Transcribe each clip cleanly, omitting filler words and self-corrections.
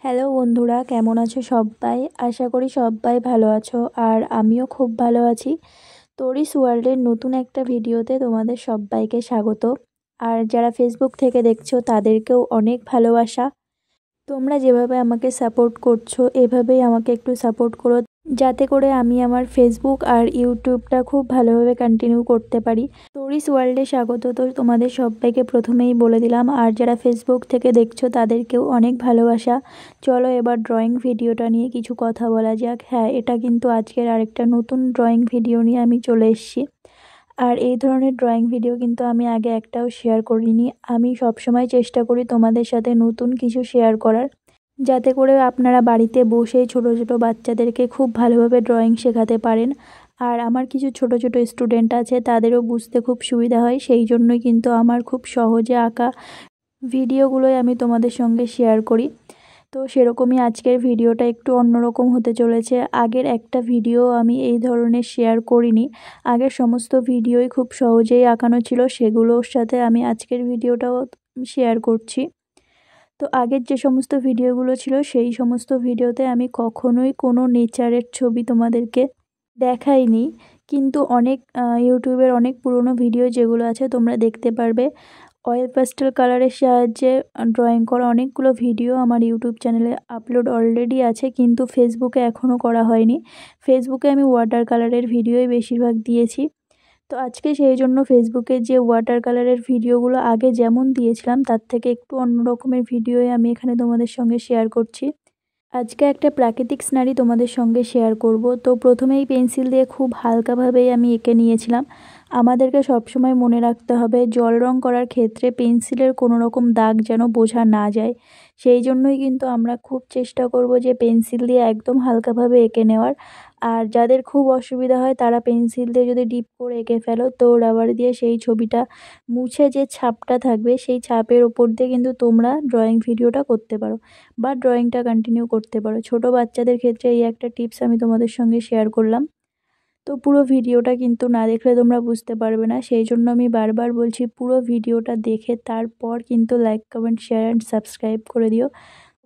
Hello বন্ধুরা, কেমন আছো সবাই? আশা করি সবাই ভালো আছো আর আমিও খুব ভালো আছি। তরিস ওয়ার্ল্ডের নতুন একটা ভিডিওতে তোমাদের সবাইকে স্বাগত। আর যারা ফেসবুক থেকে দেখছো তাদেরকেও অনেক ভালোবাসা। তোমরা যেভাবে আমাকে সাপোর্ট করছো এভাবেই আমাকে একটু সাপোর্ট করো, যাতে করে আমি আমার ফেসবুক আর ইউটিউবটা খুব ভালোভাবে কন্টিনিউ করতে পারি। টরিস ওয়ার্ল্ডে স্বাগত তো তোমাদের সবাইকে প্রথমেই বলে দিলাম, আর যারা ফেসবুক থেকে দেখছো তাদেরকেও অনেক ভালোবাসা। চলো এবার ড্রয়িং ভিডিওটা নিয়ে কিছু কথা বলা যাক। হ্যাঁ, এটা কিন্তু আজকের আরেকটা নতুন ড্রয়িং ভিডিও নিয়ে আমি চলে এসেছি। আর এই ধরনের ড্রয়িং ভিডিও কিন্তু আমি আগে একটাও শেয়ার করিনি। আমি সবসময় চেষ্টা করি তোমাদের সাথে নতুন কিছু শেয়ার করার, যাতে করে আপনারা বাড়িতে বসেই ছোট ছোট বাচ্চাদেরকে খুব ভালোভাবে ড্রয়িং শেখাতে পারেন। আর আমার কিছু ছোট ছোট স্টুডেন্ট আছে, তাদেরও বুঝতে খুব সুবিধা হয়, সেই জন্যই কিন্তু আমার খুব সহজে আঁকা ভিডিওগুলোই আমি তোমাদের সঙ্গে শেয়ার করি। তো সেরকমই আজকের ভিডিওটা একটু অন্যরকম হতে চলেছে। আগের একটা ভিডিও আমি এই ধরনের শেয়ার করিনি। আগের সমস্ত ভিডিওই খুব সহজেই আঁকানো ছিল, সেগুলোর সাথে আমি আজকের ভিডিওটাও শেয়ার করছি। তো আগের যে সমস্ত ভিডিওগুলো ছিল সেই সমস্ত ভিডিওতে আমি কখনোই কোনো নেচারের ছবি তোমাদেরকে দেখাইনি, কিন্তু অনেক ইউটিউবের অনেক পুরনো ভিডিও যেগুলো আছে তোমরা দেখতে পারবে। অয়েল প্যাস্টেল কালারের সাহায্যে ড্রয়িং করা অনেকগুলো ভিডিও আমার ইউটিউব চ্যানেলে আপলোড অলরেডি আছে, কিন্তু ফেসবুকে এখনও করা হয়নি। ফেসবুকে আমি ওয়াটার কালারের ভিডিওই বেশিরভাগ দিয়েছি। তো আজকে সেই জন্য ফেসবুকে যে ওয়াটার কালারের ভিডিওগুলো আগে যেমন দিয়েছিলাম তার থেকে একটু অন্য রকমের ভিডিওই আমি এখানে তোমাদের সঙ্গে শেয়ার করছি। আজকে একটা প্রাকৃতিক সিনারি তোমাদের সঙ্গে শেয়ার করব। তো প্রথমেই পেন্সিল দিয়ে খুব হালকাভাবেই আমি এঁকে নিয়েছিলাম। আমাদেরকে সবসময় মনে রাখতে হবে জল রং করার ক্ষেত্রে পেন্সিলের কোনো রকম দাগ যেন বোঝা না যায়। সেই জন্যই কিন্তু আমরা খুব চেষ্টা করব যে পেন্সিল দিয়ে একদম হালকাভাবে এঁকে নেওয়ার। আর যাদের খুব অসুবিধা হয় তারা পেন্সিল দিয়ে যদি ডিপ করে এঁকে ফেলো, তো রাবার দিয়ে সেই ছবিটা মুছে যে ছাপটা থাকবে সেই ছাপের ওপর দিয়ে কিন্তু তোমরা ড্রয়িং ভিডিওটা করতে পারো বা ড্রয়িংটা কন্টিনিউ করতে পারো। ছোট বাচ্চাদের ক্ষেত্রে এই একটা টিপস আমি তোমাদের সঙ্গে শেয়ার করলাম। তো পুরো ভিডিওটা কিন্তু না দেখলে তোমরা বুঝতে পারবে না, সেই জন্য আমি বারবার বলছি পুরো ভিডিওটা দেখে তারপর কিন্তু like, comment, share and subscribe করে দিও।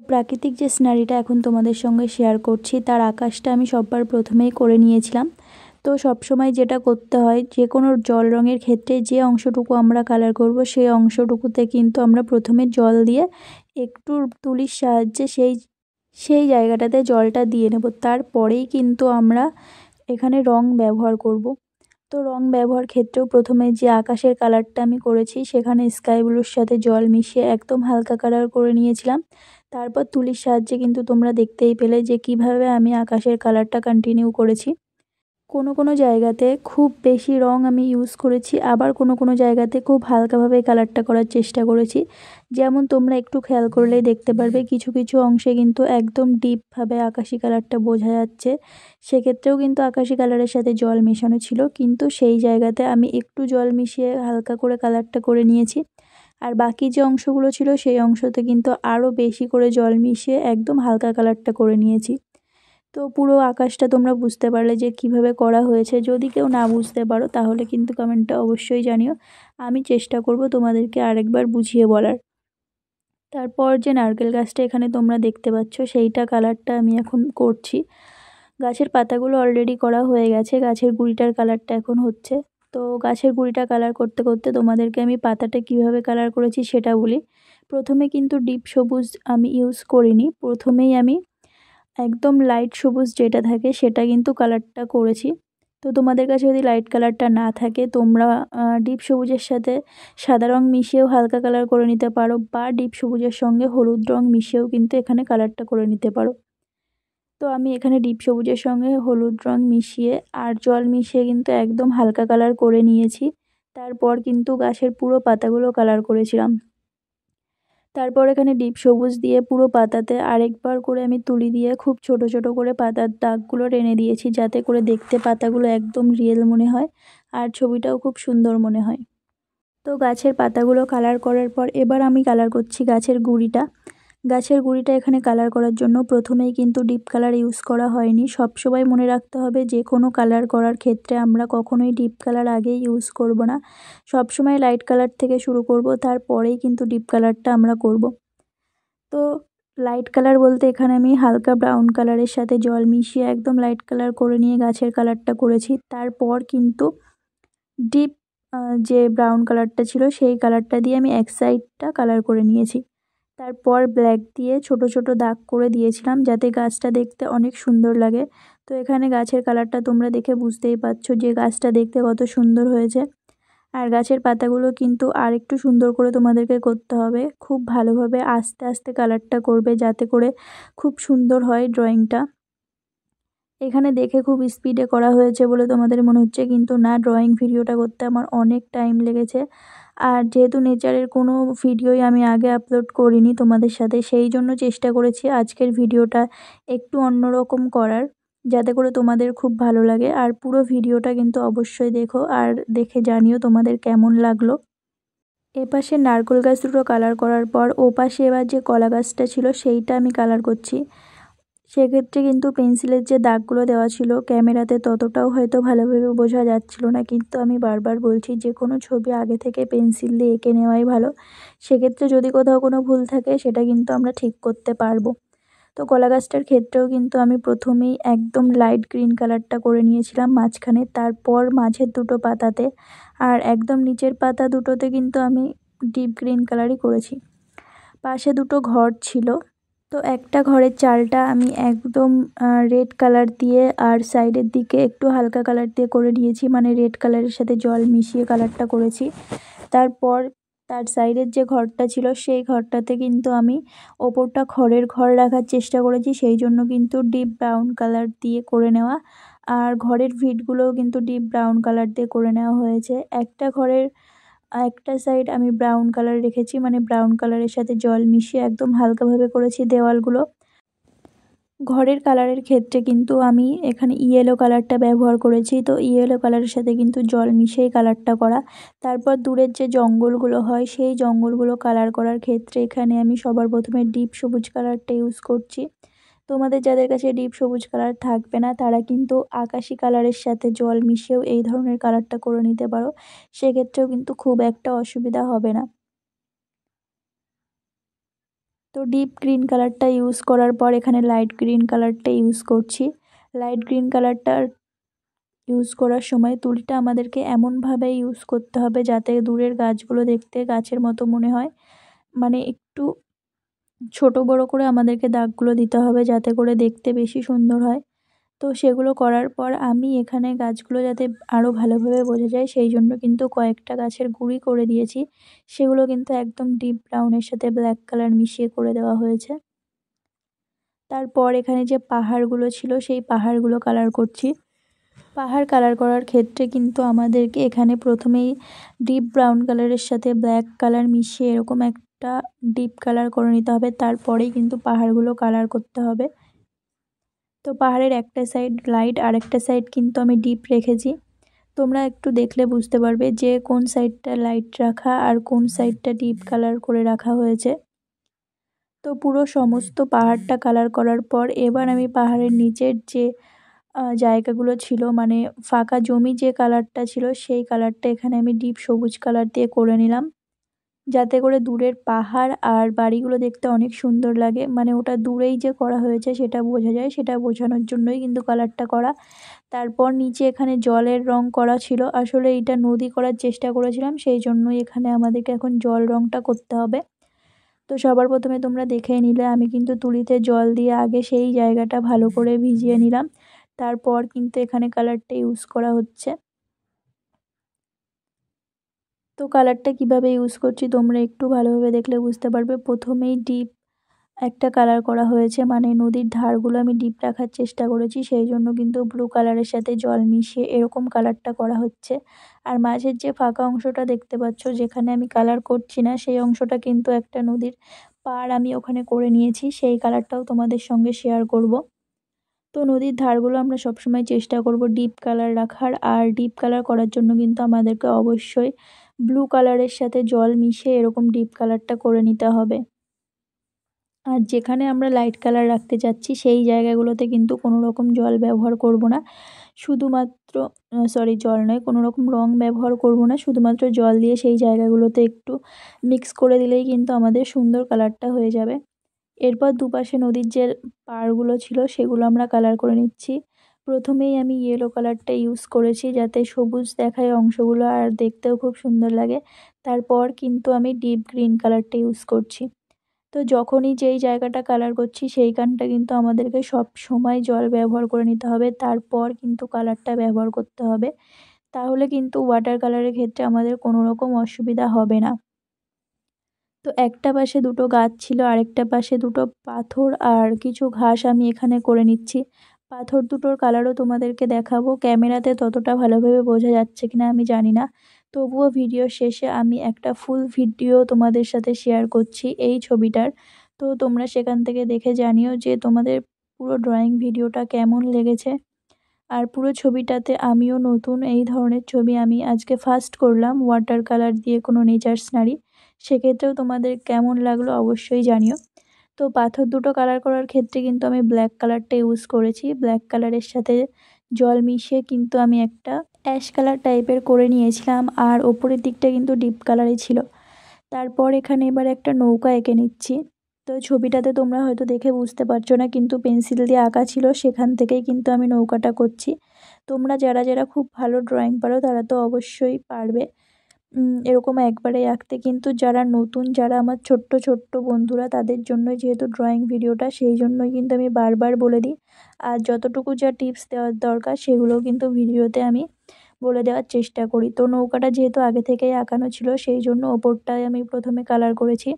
প্রাকৃতিক যে সিনারিটা এখন তোমাদের সঙ্গে শেয়ার করছি তার আকাশটা আমি সবার প্রথমেই করে নিয়েছিলাম। তো সবসময় যেটা করতে হয়, যে কোনো জল রঙের ক্ষেত্রে যে অংশটুকু আমরা কালার করব সেই অংশটুকুতে কিন্তু আমরা প্রথমে জল দিয়ে একটু তুলির সাহায্যে সেই জায়গাটাতে জলটা দিয়ে নেব। তারপরেই কিন্তু আমরা এখানে রং ব্যবহার করব। তো রং ব্যবহার ক্ষেত্রেও প্রথমে যে আকাশের কালারটা আমি করেছি সেখানে স্কাই ব্লুর সাথে জল মিশিয়ে একদম হালকা কালার করে নিয়েছিলাম। তারপর তুলির সাহায্যে কিন্তু তোমরা দেখতেই পেলে যে কিভাবে আমি আকাশের কালারটা কন্টিনিউ করেছি। কোনো কোনো জায়গাতে খুব বেশি রং আমি ইউজ করেছি, আবার কোনো কোনো জায়গাতে খুব হালকাভাবে কালারটা করার চেষ্টা করেছি। যেমন তোমরা একটু খেয়াল করলেই দেখতে পারবে কিছু কিছু অংশে কিন্তু একদম ডিপভাবে আকাশি কালারটা বোঝা যাচ্ছে। সেক্ষেত্রেও কিন্তু আকাশি কালারের সাথে জল মেশানো ছিল, কিন্তু সেই জায়গাতে আমি একটু জল মিশিয়ে হালকা করে কালারটা করে নিয়েছি। আর বাকি যে অংশগুলো ছিল সেই অংশতে কিন্তু আরও বেশি করে জল মিশিয়ে একদম হালকা কালারটা করে নিয়েছি। তো পুরো আকাশটা তোমরা বুঝতে পারলে যে কিভাবে করা হয়েছে। যদি কেউ না বুঝতে পারো তাহলে কিন্তু কমেন্টে অবশ্যই জানিও, আমি চেষ্টা করব তোমাদেরকে আরেকবার বুঝিয়ে বলার। তারপর যে নারকেল গাছটা এখানে তোমরা দেখতে পাচ্ছ সেইটা কালারটা আমি এখন করছি। গাছের পাতাগুলো অলরেডি করা হয়ে গেছে, গাছের গুঁড়িটার কালারটা এখন হচ্ছে। তো গাছের গুঁড়িটা কালার করতে করতে তোমাদেরকে আমি পাতাটা কিভাবে কালার করেছি সেটা বলি। প্রথমে কিন্তু ডিপ সবুজ আমি ইউজ করিনি, প্রথমেই আমি একদম লাইট সবুজ যেটা থাকে সেটা কিন্তু কালারটা করেছি। তো তোমাদের কাছে যদি লাইট কালারটা না থাকে তোমরা ডিপ সবুজের সাথে সাদা রং মিশিয়েও হালকা কালার করে নিতে পারো, বা ডিপ সবুজের সঙ্গে হলুদ রং মিশিয়েও কিন্তু এখানে কালারটা করে নিতে পারো। তো আমি এখানে ডিপ সবুজের সঙ্গে হলুদ রং মিশিয়ে আর জল মিশিয়ে কিন্তু একদম হালকা কালার করে নিয়েছি। তারপর কিন্তু গাছের পুরো পাতাগুলো কালার করেছিলাম। তারপর এখানে ডিপ সবুজ দিয়ে পুরো পাতাতে আরেকবার করে আমি তুলি দিয়ে খুব ছোট ছোট করে পাতার দাগগুলো টেনে দিয়েছি, যাতে করে দেখতে পাতাগুলো একদম রিয়েল মনে হয় আর ছবিটাও খুব সুন্দর মনে হয়। তো গাছের পাতাগুলো কালার করার পর এবার আমি কালার করছি গাছের গুঁড়িটা। গাছের গুঁড়িটা এখানে কালার করার জন্য প্রথমেই কিন্তু ডিপ কালার ইউজ করা হয়নি। সবসময় মনে রাখতে হবে যে কোনো কালার করার ক্ষেত্রে আমরা কখনোই ডিপ কালার আগে ইউজ করব না, সবসময় লাইট কালার থেকে শুরু করব, তারপরেই কিন্তু ডিপ কালারটা আমরা করব। তো লাইট কালার বলতে এখানে আমি হালকা ব্রাউন কালারের সাথে জল মিশিয়ে একদম লাইট কালার করে নিয়ে গাছের কালারটা করেছি। তারপর কিন্তু ডিপ যে ব্রাউন কালারটা ছিল সেই কালারটা দিয়ে আমি এক সাইডটা কালার করে নিয়েছি। তারপর ব্ল্যাক দিয়ে ছোট ছোট দাগ করে দিয়েছিলাম যাতে গাছটা দেখতে অনেক সুন্দর লাগে। তো এখানে গাছের কালারটা তোমরা দেখে বুঝতেই পারছো যে গাছটা দেখতে কত সুন্দর হয়েছে। আর গাছের পাতাগুলো কিন্তু আর একটু সুন্দর করে তোমাদেরকে করতে হবে, খুব ভালোভাবে আস্তে আস্তে কালারটা করবে যাতে করে খুব সুন্দর হয় ড্রয়িংটা। এখানে দেখে খুব স্পিডে করা হয়েছে বলে তোমাদের মনে হচ্ছে, কিন্তু না, ড্রয়িং ভিডিওটা করতে আমার অনেক টাইম লেগেছে। আর যেহেতু নেচারের কোনো ভিডিওই আমি আগে আপলোড করিনি তোমাদের সাথে, সেই জন্য চেষ্টা করেছি আজকের ভিডিওটা একটু অন্যরকম করার, যাতে করে তোমাদের খুব ভালো লাগে। আর পুরো ভিডিওটা কিন্তু অবশ্যই দেখো আর দেখে জানিও তোমাদের কেমন লাগলো। এপাশে নারকেল গাছ দুটো কালার করার পর ওপাশে এবার যে কলা গাছটা ছিল সেইটা আমি কালার করছি। সেক্ষেত্রে কিন্তু পেন্সিলের যে দাগগুলো দেওয়া ছিল ক্যামেরাতে ততটাও হয়তো ভালোভাবে বোঝা যাচ্ছিল না, কিন্তু আমি বারবার বলছি যে কোনো ছবি আগে থেকে পেন্সিল দিয়ে এঁকে নেওয়াই ভালো। সেক্ষেত্রে যদি কোথাও কোনো ভুল থাকে সেটা কিন্তু আমরা ঠিক করতে পারবো। তো কলা গাছটার ক্ষেত্রেও কিন্তু আমি প্রথমেই একদম লাইট গ্রিন কালারটা করে নিয়েছিলাম মাঝখানে, তারপর মাঝের দুটো পাতাতে, আর একদম নিচের পাতা দুটোতে কিন্তু আমি ডিপ গ্রিন কালারই করেছি। পাশে দুটো ঘর ছিল, তো একটা ঘরের চালটা আমি একদম রেড কালার দিয়ে আর সাইডের দিকে একটু হালকা কালার দিয়ে করে নিয়েছি, মানে রেড কালারের সাথে জল মিশিয়ে কালারটা করেছি। তারপর তার সাইডের যে ঘরটা ছিল সেই ঘরটাতে কিন্তু আমি ওপরটা খড়ের ঘর রাখার চেষ্টা করেছি, সেই জন্য কিন্তু ডিপ ব্রাউন কালার দিয়ে করে নেওয়া। আর ঘরের ভিটগুলোও কিন্তু ডিপ ব্রাউন কালার দিয়ে করে নেওয়া হয়েছে। একটা ঘরের একটা সাইড আমি ব্রাউন কালার রেখেছি, মানে ব্রাউন কালারের সাথে জল মিশিয়ে একদম হালকাভাবে করেছি দেওয়ালগুলো। ঘরের কালারের ক্ষেত্রে কিন্তু আমি এখানে ইয়েলো কালারটা ব্যবহার করেছি, তো ইয়েলো কালারের সাথে কিন্তু জল মিশিয়েই কালারটা করা। তারপর দূরের যে জঙ্গলগুলো হয় সেই জঙ্গলগুলো কালার করার ক্ষেত্রে এখানে আমি সবার প্রথমে ডিপ সবুজ কালারটা ইউজ করছি। তোমাদের যাদের কাছে ডিপ সবুজ কালার থাকবে না তারা কিন্তু আকাশি কালারের সাথে জল মিশিয়েও এই ধরনের কালারটা করে নিতে পারো, সেক্ষেত্রেও কিন্তু খুব একটা অসুবিধা হবে না। তো ডিপ গ্রিন কালারটা ইউজ করার পর এখানে লাইট গ্রিন কালারটা ইউজ করছি। লাইট গ্রিন কালারটা ইউজ করার সময় তুলিটা আমাদেরকে এমনভাবে ইউজ করতে হবে যাতে দূরের গাছগুলো দেখতে গাছের মতো মনে হয়, মানে একটু ছোট বড় করে আমাদেরকে দাগগুলো দিতে হবে যাতে করে দেখতে বেশি সুন্দর হয়। তো সেগুলো করার পর আমি এখানে গাছগুলো যাতে আরও ভালোভাবে বোঝা যায় সেই জন্য কিন্তু কয়েকটা গাছের গুঁড়ি করে দিয়েছি, সেগুলো কিন্তু একদম ডিপ ব্রাউনের সাথে ব্ল্যাক কালার মিশিয়ে করে দেওয়া হয়েছে। তারপর এখানে যে পাহাড়গুলো ছিল সেই পাহাড়গুলো কালার করছি। পাহাড় কালার করার ক্ষেত্রে কিন্তু আমাদেরকে এখানে প্রথমেই ডিপ ব্রাউন কালারের সাথে ব্ল্যাক কালার মিশিয়ে এরকম একটা ডিপ কালার করে নিতে হবে, তারপরেই কিন্তু পাহাড়গুলো কালার করতে হবে। তো পাহাড়ের একটা সাইড লাইট আর একটা সাইড কিন্তু আমি ডিপ রেখেছি, তোমরা একটু দেখলে বুঝতে পারবে যে কোন সাইডটা লাইট রাখা আর কোন সাইডটা ডিপ কালার করে রাখা হয়েছে। তো পুরো সমস্ত পাহাড়টা কালার করার পর এবার আমি পাহাড়ের নিচের যে জায়গাগুলো ছিল, মানে ফাঁকা জমি যে কালারটা ছিল সেই কালারটা এখানে আমি ডিপ সবুজ কালার দিয়ে করে নিলাম, যাতে করে দূরের পাহাড় আর বাড়িগুলো দেখতে অনেক সুন্দর লাগে, মানে ওটা দূরেই যে করা হয়েছে সেটা বোঝা যায়, সেটা বোঝানোর জন্যই কিন্তু কালারটা করা। তারপর নিচে এখানে জলের রং করা ছিল, আসলে এটা নদী করার চেষ্টা করেছিলাম সেই জন্যই এখানে আমাদেরকে এখন জল রংটা করতে হবে। তো সবার প্রথমে তোমরা দেখেই নিলে আমি কিন্তু তুলিতে জল দিয়ে আগে সেই জায়গাটা ভালো করে ভিজিয়ে নিলাম, তারপর কিন্তু এখানে কালারটা ইউজ করা হচ্ছে। তো কালারটা কিভাবে ইউজ করছি তোমরা একটু ভালোভাবে দেখলে বুঝতে পারবে। প্রথমেই ডিপ একটা কালার করা হয়েছে, মানে নদীর ধারগুলো আমি ডিপ রাখার চেষ্টা করেছি সেই জন্য কিন্তু ব্লু কালারের সাথে জল মিশিয়ে এরকম কালারটা করা হচ্ছে। আর মাঝের যে ফাঁকা অংশটা দেখতে পাচ্ছ যেখানে আমি কালার করছি না সেই অংশটা কিন্তু একটা নদীর পাড় আমি ওখানে করে নিয়েছি, সেই কালারটাও তোমাদের সঙ্গে শেয়ার করব। তো নদীর ধারগুলো আমরা সবসময় চেষ্টা করব ডিপ কালার রাখার, আর ডিপ কালার করার জন্য কিন্তু আমাদেরকে অবশ্যই ব্লু কালারের সাথে জল মিশিয়ে এরকম ডিপ কালারটা করে নিতে হবে। আর যেখানে আমরা লাইট কালার রাখতে চাচ্ছি সেই জায়গাগুলোতে কিন্তু কোনো রকম জল ব্যবহার করব না, শুধুমাত্র জল নয়, কোনো রকম রং ব্যবহার করব না, শুধুমাত্র জল দিয়ে সেই জায়গাগুলোতে একটু মিক্স করে দিলেই কিন্তু আমাদের সুন্দর কালারটা হয়ে যাবে। এরপর দুপাশে নদীর যে পাড়গুলো ছিল সেগুলো আমরা কালার করে নিচ্ছি। প্রথমেই আমি ইয়েলো কালারটা ইউজ করেছি যাতে সবুজ দেখায় অংশগুলো আর দেখতেও খুব সুন্দর লাগে। তারপর কিন্তু আমি ডিপ গ্রিন কালারটা ইউজ করছি। তো যখনই যেই জায়গাটা কালার করছি সেইখানটা কিন্তু আমাদেরকে সব সময় জল ব্যবহার করে নিতে হবে, তারপর কিন্তু কালারটা ব্যবহার করতে হবে। তাহলে কিন্তু ওয়াটার কালারের ক্ষেত্রে আমাদের কোনো রকম অসুবিধা হবে না। তো একটা পাশে দুটো গাছ ছিল, আরেকটা পাশে দুটো পাথর আর কিছু ঘাস আমি এখানে করে নিচ্ছি। পাথর দুটোর কালারও তোমাদেরকে দেখাবো, ক্যামেরাতে ততটা ভালোভাবে বোঝা যাচ্ছে কিনা আমি জানি না। তবুও ভিডিও শেষে আমি একটা ফুল ভিডিও তোমাদের সাথে শেয়ার করছি এই ছবিটার। তো তোমরা সেখান থেকে দেখে জানিও যে তোমাদের পুরো ড্রয়িং ভিডিওটা কেমন লেগেছে। আর পুরো ছবিটাতে আমিও নতুন, এই ধরনের ছবি আমি আজকে ফার্স্ট করলাম ওয়াটার কালার দিয়ে কোনো নেচার সিনারি। সেক্ষেত্রেও তোমাদের কেমন লাগলো অবশ্যই জানিও। তো পাথর দুটো কালার করার ক্ষেত্রে কিন্তু আমি ব্ল্যাক কালারটা ইউজ করেছি। ব্ল্যাক কালারের সাথে জল মিশিয়ে কিন্তু আমি একটা অ্যাশ কালার টাইপের করে নিয়েছিলাম, আর ওপরের দিকটা কিন্তু ডিপ কালারই ছিল। তারপর এখানে এবার একটা নৌকা এঁকে নিচ্ছি। তো ছবিটাতে তোমরা হয়তো দেখে বুঝতে পারছো না, কিন্তু পেন্সিল দিয়ে আঁকা ছিল, সেখান থেকেই কিন্তু আমি নৌকাটা করছি। তোমরা যারা যারা খুব ভালো ড্রয়িং পারো তারা তো অবশ্যই পারবে এরকম একবারেই আঁকতে, কিন্তু যারা নতুন, যারা আমার ছোট্ট ছোট্ট বন্ধুরা, তাদের জন্যই যেহেতু ড্রয়িং ভিডিওটা, সেই জন্যই কিন্তু আমি বারবার বলে দিই। আর যতটুকু যা টিপস দেওয়ার দরকার সেগুলোও কিন্তু ভিডিওতে আমি বলে দেওয়ার চেষ্টা করি। তো নৌকাটা যেহেতু আগে থেকেই আঁকানো ছিল সেই জন্য ওপরটায় আমি প্রথমে কালার করেছি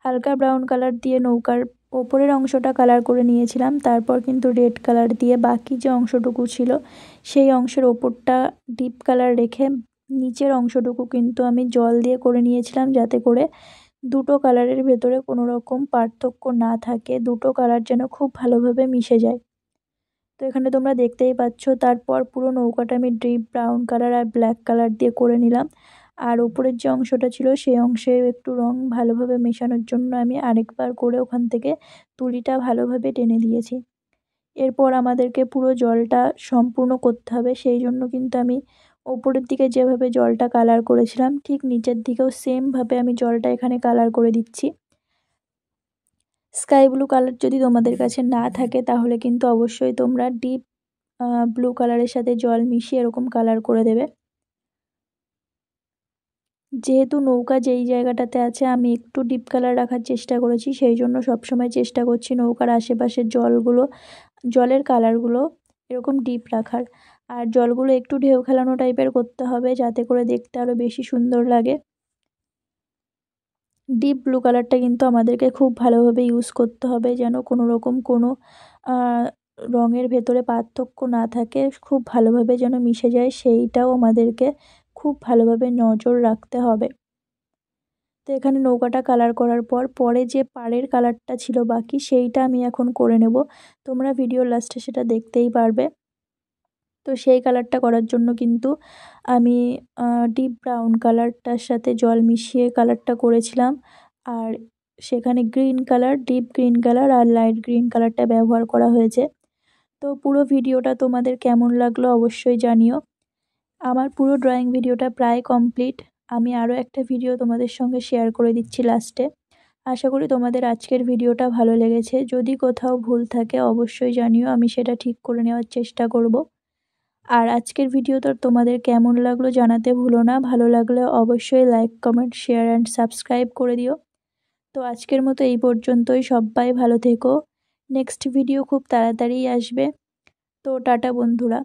হালকা ব্রাউন কালার দিয়ে, নৌকার ওপরের অংশটা কালার করে নিয়েছিলাম। তারপর কিন্তু রেড কালার দিয়ে বাকি যে অংশটুকু ছিল সেই অংশের ওপরটা ডিপ কালার রেখে নিচের অংশটুকু কিন্তু আমি জল দিয়ে করে নিয়েছিলাম, যাতে করে দুটো কালারের ভেতরে কোনো রকম পার্থক্য না থাকে, দুটো কালার যেন খুব ভালোভাবে মিশে যায়। তো এখানে তোমরা দেখতেই পাচ্ছ। তারপর পুরো নৌকাটা আমি ডিপ ব্রাউন কালার আর ব্ল্যাক কালার দিয়ে করে নিলাম। আর ওপরের যে অংশটা ছিল সেই অংশে একটু রং ভালোভাবে মেশানোর জন্য আমি আরেকবার করে ওখান থেকে তুলিটা ভালোভাবে টেনে দিয়েছি। এরপর আমাদেরকে পুরো জলটা সম্পূর্ণ করতে হবে, সেই জন্য কিন্তু আমি ওপরের দিকে যেভাবে জলটা কালার করেছিলাম ঠিক নিচের দিকেও সেমভাবে আমি জলটা এখানে কালার করে দিচ্ছি। স্কাই ব্লু কালার যদি তোমাদের কাছে না থাকে তাহলে কিন্তু অবশ্যই তোমরা ডিপ ব্লু কালারের সাথে জল মিশিয়ে এরকম কালার করে দেবে। যেহেতু নৌকা যেই জায়গাটাতে আছে আমি একটু ডিপ কালার রাখার চেষ্টা করেছি, সেই জন্য সবসময় চেষ্টা করছি নৌকার আশেপাশের জলের কালারগুলো এরকম ডিপ রাখার। আর জলগুলো একটু ঢেউ খেলানো টাইপের করতে হবে যাতে করে দেখতে আরও বেশি সুন্দর লাগে। ডিপ ব্লু কালারটা কিন্তু আমাদেরকে খুব ভালোভাবে ইউজ করতে হবে, যেন কোনো রকম কোনো রঙের ভেতরে পার্থক্য না থাকে, খুব ভালোভাবে যেন মিশে যায় সেইটাও আমাদেরকে খুব ভালোভাবে নজর রাখতে হবে। তো এখানে নৌকাটা কালার করার পর পরে যে পাড়ের কালারটা ছিল বাকি সেইটা আমি এখন করে নেব। তোমরা ভিডিওর লাস্টে সেটা দেখতেই পারবে। তো সেই কালারটা করার জন্য কিন্তু আমি ডিপ ব্রাউন কালারটার সাথে জল মিশিয়ে কালারটা করেছিলাম। আর সেখানে green colour, deep green colour আর লাইট গ্রিন কালারটা ব্যবহার করা হয়েছে। তো পুরো ভিডিওটা তোমাদের কেমন লাগলো অবশ্যই জানিও। আমার পুরো ড্রয়িং ভিডিওটা প্রায় কমপ্লিট। আমি আরও একটা ভিডিও তোমাদের সঙ্গে শেয়ার করে দিচ্ছি লাস্টে। আশা করি তোমাদের আজকের ভিডিওটা ভালো লেগেছে। যদি কোথাও ভুল থাকে অবশ্যই জানিও, আমি সেটা ঠিক করে নেওয়ার চেষ্টা করব। আর আজকের ভিডিওটা তোমাদের কেমন লাগলো জানাতে ভুলো না। ভালো লাগলে অবশ্যই like, comment, share and subscribe করে দিও। তো আজকের মতো এই পর্যন্তই। সবাই ভালো থেকো। নেক্সট ভিডিও খুব তাড়াতাড়িই আসবে। তো টাটা বন্ধুরা।